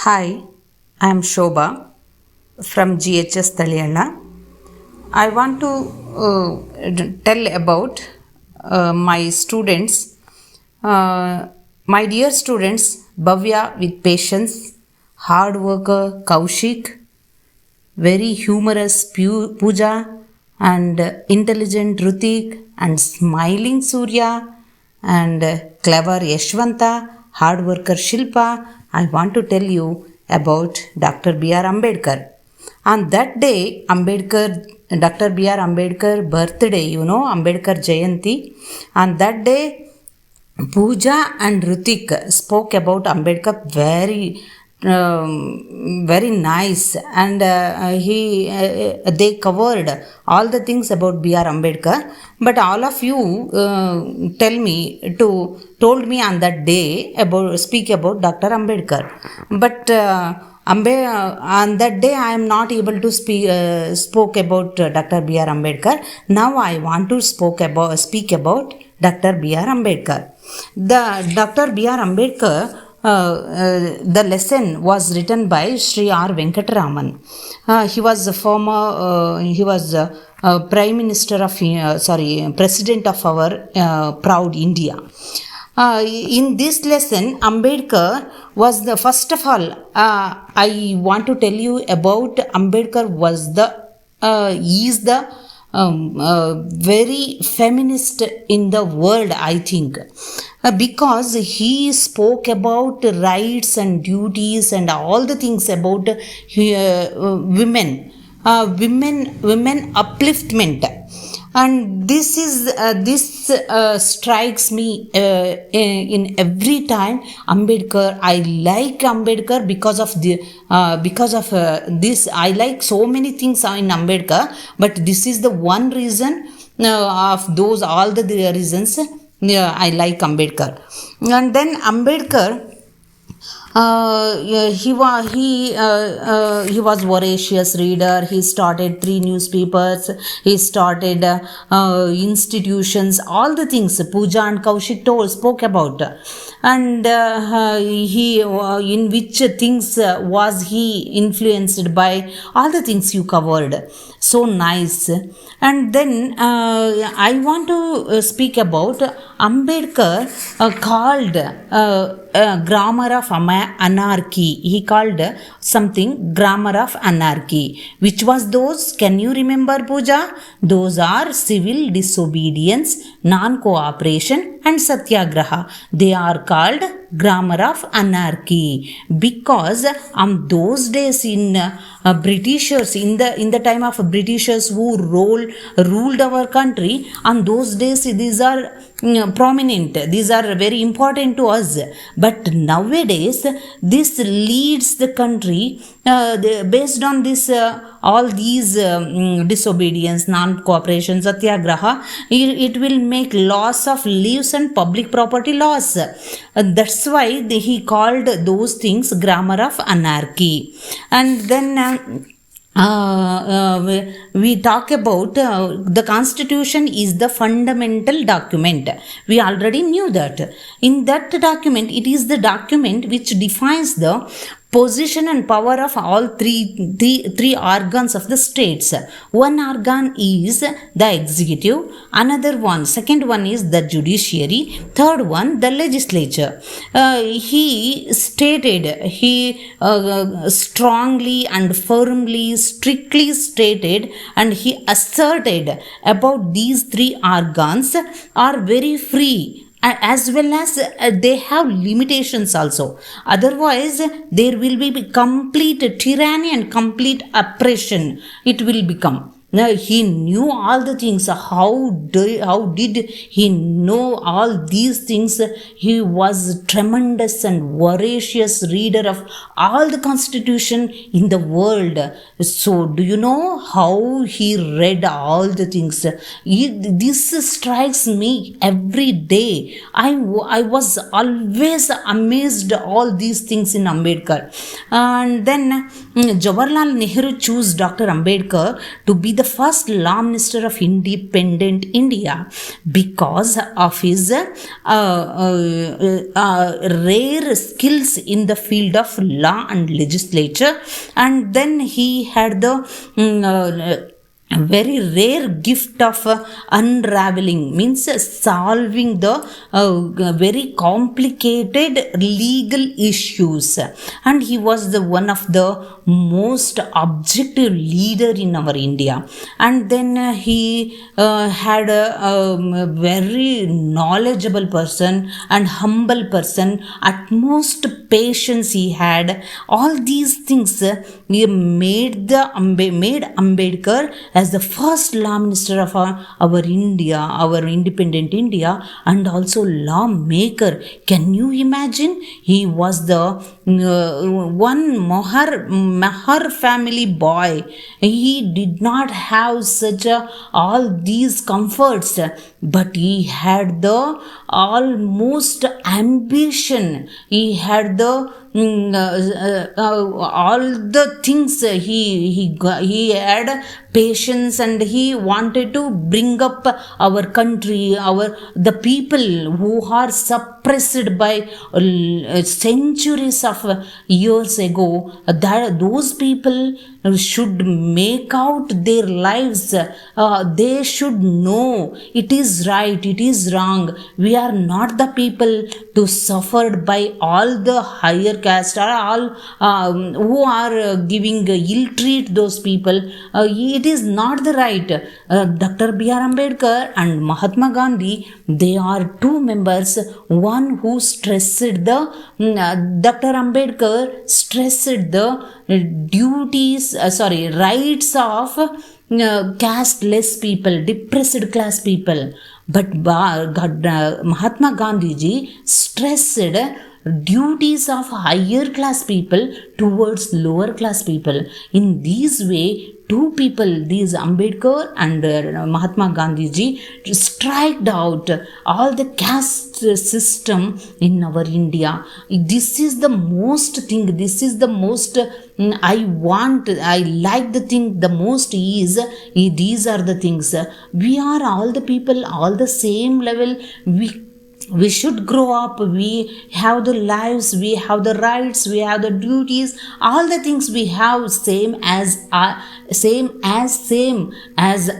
Hi, I am Shobha from GHS Taliyana. I want to tell about my students. My dear students, Bhavya with patience, hard worker Kaushik, very humorous Pooja, and intelligent Rutik, and smiling Surya, and clever Yashwanta, hard worker Shilpa. I want to tell you about Dr. B R Ambedkar. On that day, Dr. B R Ambedkar birthday, Ambedkar Jayanti. On that day, Pooja and Rutik spoke about Ambedkar very nice, and they covered all the things about B R Ambedkar. But all of you told me on that day about speak about Dr. Ambedkar. But on that day I am not able to spoke about Dr. B R Ambedkar. Now I want to speak about Dr. B R Ambedkar. The Dr. B R Ambedkar, the lesson was written by Sri R. Venkataraman. He was a former, Prime Minister of, President of our proud India. In this lesson, Ambedkar was the, first of all, I want to tell you about Ambedkar is the very feminist in the world, I think, because he spoke about rights and duties and all the things about women upliftment. And this strikes me in every time. Ambedkar, I like Ambedkar because of this. I like so many things in Ambedkar, but this is the one reason of those all the reasons I like Ambedkar. And then Ambedkar, he was voracious reader. He started 3 newspapers. He started institutions. All the things Pooja and Kaushik spoke about, and he in which things was he influenced by. All the things you covered so nice. And then I want to speak about Ambedkar called grammar of anarchy. He called something grammar of anarchy. Which was those? Can you remember, Pooja? Those are civil disobedience, non-cooperation and satyagraha. They are called grammar of anarchy because on those days in Britishers, in the time of Britishers who ruled our country, on those days these are prominent, these are very important to us. But nowadays this leads the country based on this all these disobedience, non-cooperation, satyagraha. It will make loss of lives and public property loss. That's why he called those things grammar of anarchy. And then we talk about the Constitution is the fundamental document. We already knew that. In that document, it is the document which defines the position and power of all three organs of the states. One organ is the executive, second one is the judiciary, third one the legislature. He strongly and firmly, strictly stated, and he asserted about these 3 organs are very free, as well as they have limitations also. Otherwise there will be complete tyranny and complete oppression. It will become. Now, he knew all the things. How did he know all these things? He was tremendous and voracious reader of all the constitution in the world. So, do you know how he read all the things? This strikes me every day. I was always amazed all these things in Ambedkar. And then Jawaharlal Nehru chose Dr. Ambedkar to be the first law minister of independent India because of his rare skills in the field of law and legislature. And then he had the a very rare gift of unraveling, means solving the very complicated legal issues, and he was the one of the most objective leader in our India. And then he had a very knowledgeable person and humble person, utmost patience he had. All these things made Ambedkar as the first law minister of our India, our independent India, and also lawmaker. Can you imagine? He was the one Mahar family boy. He did not have such all these comforts, but he had the almost ambition. He had the all the things. He had patience, and he wanted to bring up our country, the people who are suppressed by centuries of years ago. That those people should make out their lives. They should know it is right, it is wrong. We are not the people to suffer by all the higher caste or all who are giving ill treat those people. It is not the right. Dr B R Ambedkar and Mahatma Gandhi, they are two members. One who stressed the Dr Ambedkar stressed the rights of casteless people, depressed class people. But Mahatma Gandhi ji stressed duties of higher class people towards lower class people. In this way, two people, these Ambedkar and Mahatma Gandhi ji, striked out all the caste system in our India. This is the most thing, this is the most I like the thing the most is, these are the things. We are all the people, all the same level. We should grow up. We have the lives, we have the rights, we have the duties, all the things we have same as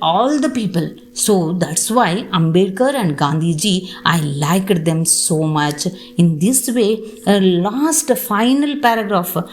all the people. So that's why Ambedkar and Gandhi ji, I liked them so much. In this way, last paragraph of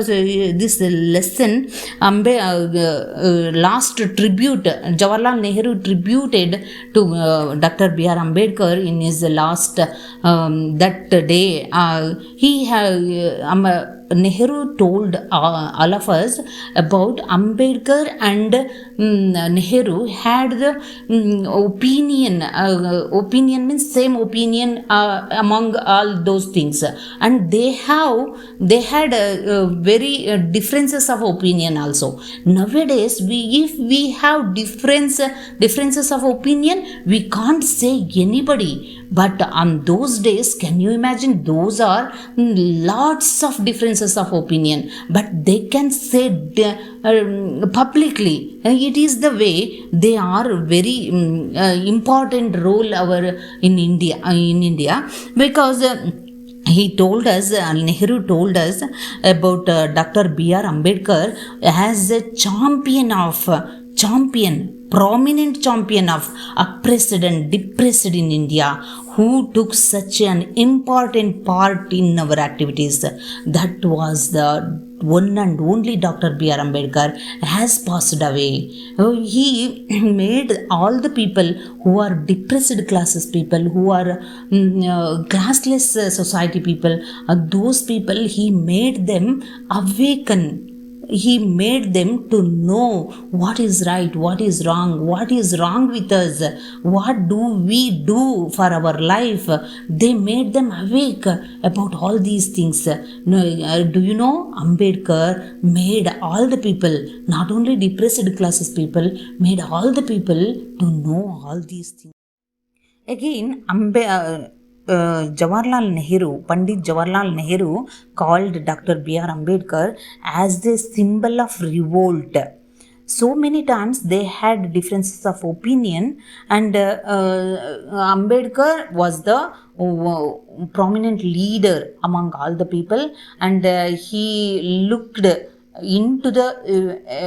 this lesson, last tribute, Jawaharlal Nehru tributed to Dr B R Ambedkar in his last that day. Nehru told all of us about Ambedkar, and Nehru had the opinion means same opinion among all those things, and they had very differences of opinion also. Nowadays, if we have differences of opinion, we can't say anybody. But on those days, can you imagine, those are lots of differences of opinion, but they can say publicly. It is the way they are very important role in India, because he told us, Nehru told us about Dr B R Ambedkar as a prominent champion of oppressed and depressed in India, who took such an important part in our activities. That was the one and only Dr. B R Ambedkar has passed away. He made all the people who are depressed classes people, who are classless society people, those people, he made them awaken. He made them to know what is right, what is wrong with us, what do we do for our life. They made them awake about all these things. Do you know, Ambedkar made all the people, not only depressed classes people, made all the people to know all these things. Again, Pandit Jawaharlal Nehru called Dr. B R Ambedkar as the symbol of revolt. So many times they had differences of opinion, and Ambedkar was the prominent leader among all the people, and he looked into the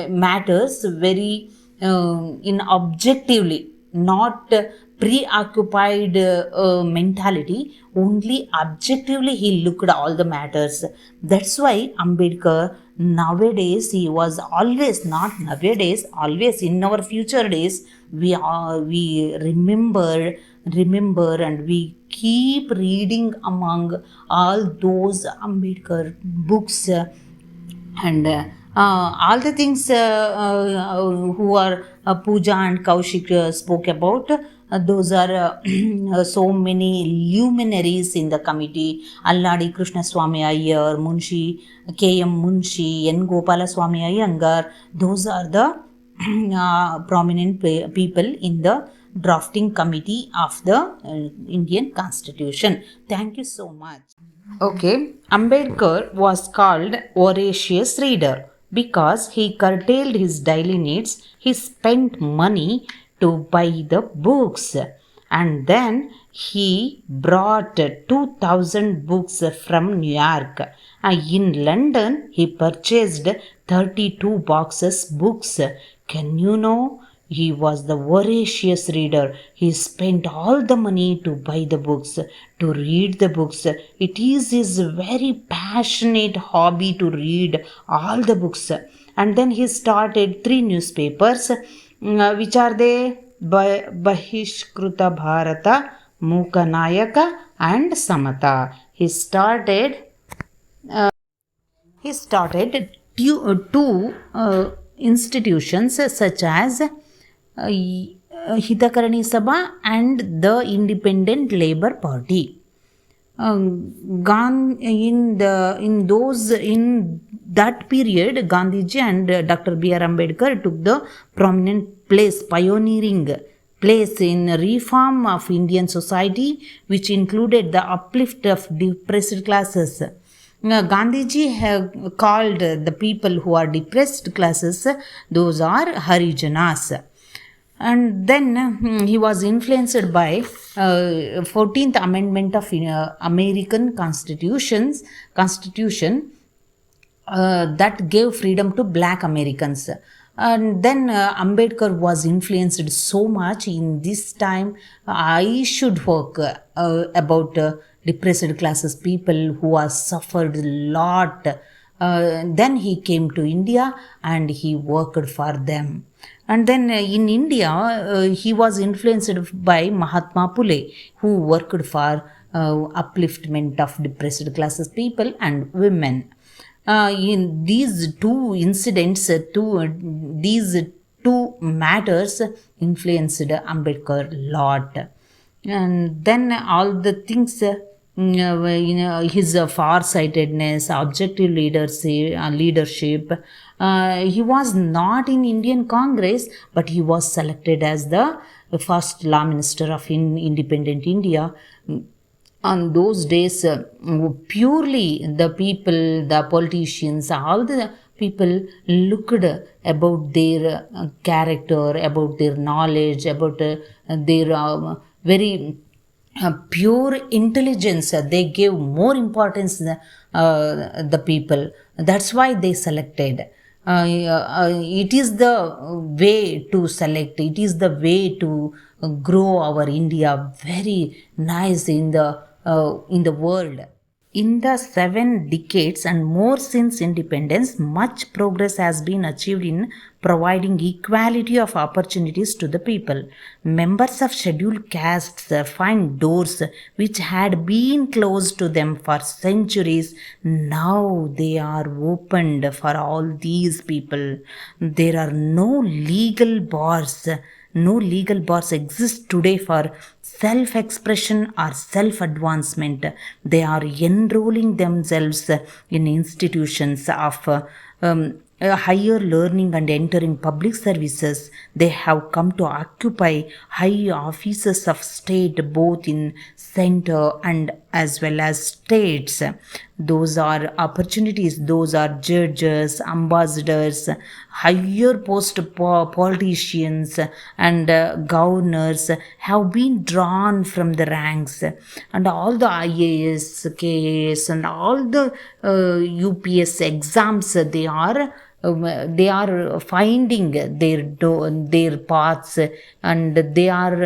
matters very in objectively, not preoccupied mentality. Only objectively he looked at all the matters. That's why Ambedkar nowadays, he was always, not nowadays, always in our future days, we remember and we keep reading among all those Ambedkar books, and all the things who are Pooja and Kaushik spoke about. Those are so many luminaries in the committee. Alladi Krishna Swami Iyer, Munshi, K.M. Munshi, N. Gopala Swami Iyengar. Those are the prominent people in the drafting committee of the Indian Constitution. Thank you so much. Okay, Ambedkar was called voracious reader because he curtailed his daily needs. He spent money to buy the books, and then he brought 2000 books from New York. In London, he purchased 32 boxes books. Can you know? He was the voracious reader. He spent all the money to buy the books, to read the books. It is his very passionate hobby to read all the books. And then he started 3 newspapers, which are they? Bahishkruta Bharata, Mukanayaka, and Samata. He started two institutions such as Hitakarani Sabha and the Independent Labour Party. In that period, Gandhiji and Dr B R Ambedkar took the prominent place, pioneering place in reform of Indian society, which included the uplift of depressed classes. Gandhiji called the people who are depressed classes, those are Harijanas. And then he was influenced by 14th Amendment of American Constitution that gave freedom to black Americans. And then Ambedkar was influenced so much in this time. I should work about depressed classes, people who have suffered a lot. Then he came to India and he worked for them. And then in India, he was influenced by Mahatma Phule, who worked for upliftment of depressed classes people and women. In these two incidents, these two matters influenced Ambedkar a lot. And then all the things, his far-sightedness, objective leadership. He was not in Indian Congress, but he was selected as the first law minister of independent India. On those days, purely the people, the politicians, all the people looked about their character, about their knowledge, about their very pure intelligence. They gave more importance the people. That's why they selected. It is the way to select. It is the way to grow our India very nice in the world. In the 7 decades and more since independence, much progress has been achieved in providing equality of opportunities to the people. Members of scheduled castes find doors which had been closed to them for centuries. Now they are opened for all these people. There are no legal bars. No legal bars exist today for self-expression or self-advancement. They are enrolling themselves in institutions of higher learning and entering public services. They have come to occupy high offices of state, both in center and as well as states. those are opportunities, those are judges, ambassadors, higher post politicians, and governors have been drawn from the ranks, and all the IAS, KAS, and all the UPS exams, they are finding their paths, and they are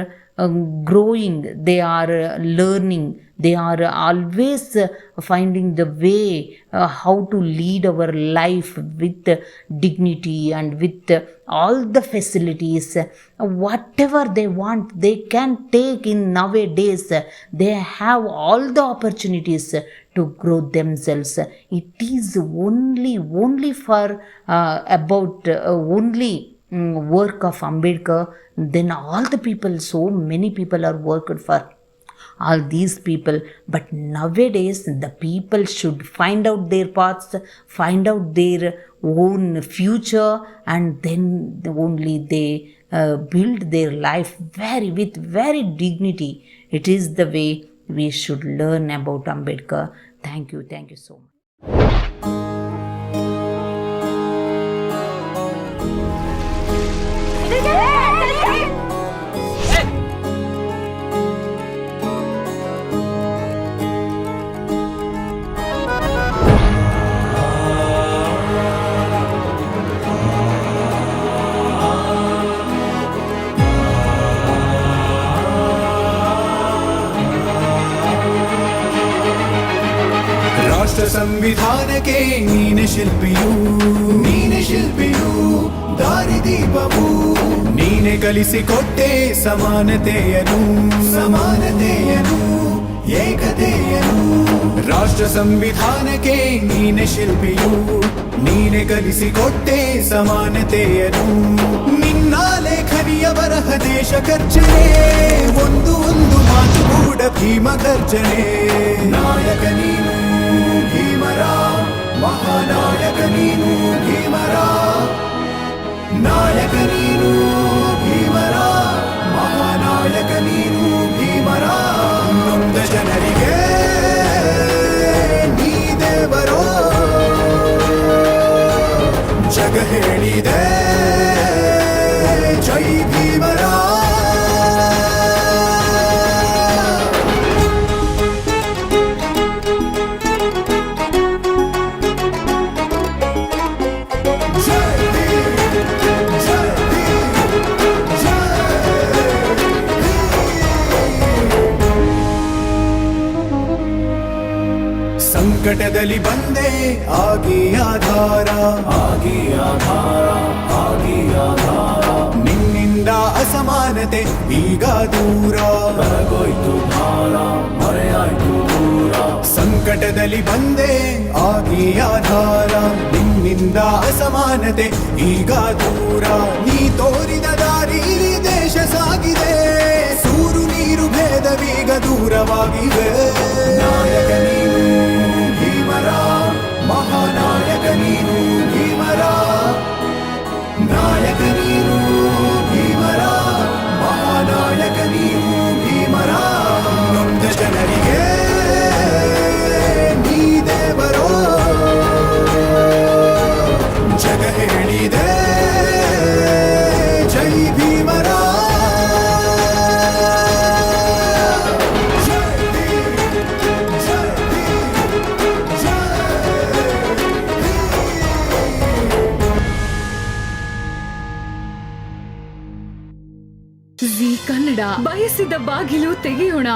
growing, they are learning, they are always finding the way how to lead our life with dignity and with all the facilities. Whatever they want, they can take in nowadays. They have all the opportunities to grow themselves. It is only for about only work of Ambedkar. Then all the people, so many people are worked for all these people. But nowadays the people should find out their paths, find out their own future, and then only they build their life with very dignity. It is the way we should learn about Ambedkar. Thank you so much. ರಾಷ್ಟ್ರ ಸಂವಿಧಾನಕ್ಕೆ ನೀನೆ ಶಿಲ್ಪಿಯು ದಾರಿದೀಪವು ನೀನೆ ಕಲಿಸಿಕೊಟ್ಟೆ ಸಮಾನತೆಯನು ಏಕತೆಯನು. ರಾಷ್ಟ್ರ ಸಂವಿಧಾನಕ್ಕೆ ನೀನೆ ಶಿಲ್ಪಿಯು, ನೀನೆ ಕಲಿಸಿಕೊಟ್ಟೆ ಸಮಾನತೆಯನು. ನಿನ್ನ ಲೇಖನಿಯ ಬರಹ ದೇಶ ಖರ್ಚನೆ, ಒಂದು ಮಾತು ಕೂಡ ಭೀಮ ಗರ್ಜನೆ. ನಾಯಕ ನೀನು ಭೀಮರ, ಮಹಾನಾಯಕ ನೀನು ಭೀಮರ. ನಾಯಕ ನೀನು ಭೀಮರ, ಮಹಾನಾಯಕ ನೀನು ಭೀಮರ. ನೊಂದ ಜನರಿಗೆ ನೀ ದೇವರೋ ಜಗ ಹೇಳಿದೆ ಜೈ ಭೀಮರ. ಸಂಕಟದಲ್ಲಿ ಬಂದೆ ಆಗಿ ಆಧಾರ, ನಿನ್ನಿಂದ ಅಸಮಾನತೆ ಈಗ ದೂರ, ಕರಗೋಯ್ತು ಭಾರ, ಮರೆಯಾಯ್ತು ದೂರ. ಸಂಕಟದಲ್ಲಿ ಬಂದೆ ಆಗಿ ಆಧಾರ, ನಿನ್ನಿಂದ ಅಸಮಾನತೆ ಈಗ ದೂರ. ನೀ ತೋರಿದ ದಾರಿ ದೇಶ ಸಾಗಿದೆ, ಸೂರು ನೀರು ಭೇದವೀಗ ದೂರವಾಗಿವೆ. ನಾಯಕ ನೀನು ಭೀಮರ, ಮಹಾನಾಯಕ ನೀನು ಭೀಮರ. ನಾಯಕ ನೀನು ಭೀಮರ, ಮಹಾನಾಯಕ ನೀನು ಭೀಮರ. ನೊಂದ ಜನರಿಗೆ ನೀ ದೇವರೋ ಜಗ ಹೇಳಿದೆ ಜೈ ಭೀಮರ. ಜೀ ಕನ್ನಡ, ಬಯಸಿದ ಬಾಗಿಲು ತೆಗೆಯೋಣ.